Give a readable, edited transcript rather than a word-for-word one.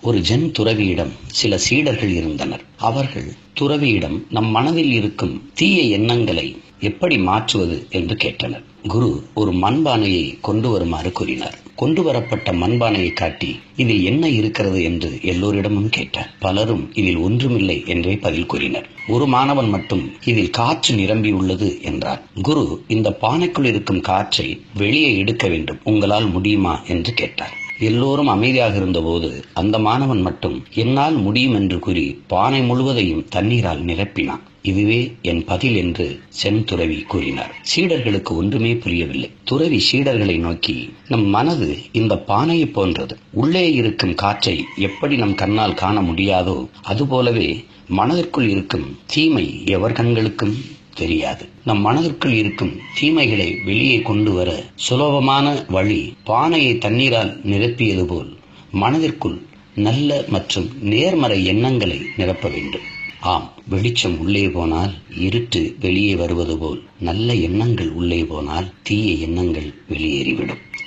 ஒரு ஜென் துறவியிடம் சில சீடர்கள் இருந்தனர். அவர்கள் துறவியிடம் நம் மனதில் இருக்கும் தீய எண்ணங்களை எப்படி மாற்றுவது என்று கேட்டனர். குரு ஒரு மண்பானையை கொண்டு வருமாறு கூறினார். கொண்டு வரப்பட்ட மண்பானையை காட்டி இதில் என்ன இருக்கிறது என்று எல்லோரிடமும் கேட்டார். பலரும் இதில் ஒன்றுமில்லை என்றே பதில் கூறினர். ஒரு மாணவன் மட்டும் இதில் காற்று நிரம்பியுள்ளது என்றார். குரு இந்த பானைக்குள் இருக்கும் காற்றை வெளியே எடுக்க வேண்டும், உங்களால் முடியுமா என்று கேட்டார். எல்லோரும் அமைதியாக இருந்தபோது அந்த மாணவன் மட்டும் என்னால் முடியும் என்று கூறி பானை முழுவதையும் தண்ணீரால் நிரப்பினான். இதுவே என் பதில் என்று சென் துறவி கூறினார். சீடர்களுக்கு ஒன்றுமே புரியவில்லை. துறவி சீடர்களை நோக்கி, நம் மனது இந்த பானையை போன்றது. உள்ளே இருக்கும் காற்றை எப்படி நம் கண்ணால் காண முடியாதோ அதுபோலவே மனதிற்குள் இருக்கும் தீமை எவர் கண்களுக்கும் தெரியாது. நம் மனதிற்குள் இருக்கும் தீமைகளை வெளியே கொண்டு வர சுலபமான வழி பானையை தண்ணீரால் நிரப்பியது போல் மனதிற்குள் நல்ல மற்றும் நேர்மறை எண்ணங்களை நிரப்ப வேண்டும். ஆம், வெளிச்சம் உள்ளே போனால் இருட்டு வெளியே வருவது போல் நல்ல எண்ணங்கள் உள்ளே போனால் தீய எண்ணங்கள் வெளியேறிவிடும்.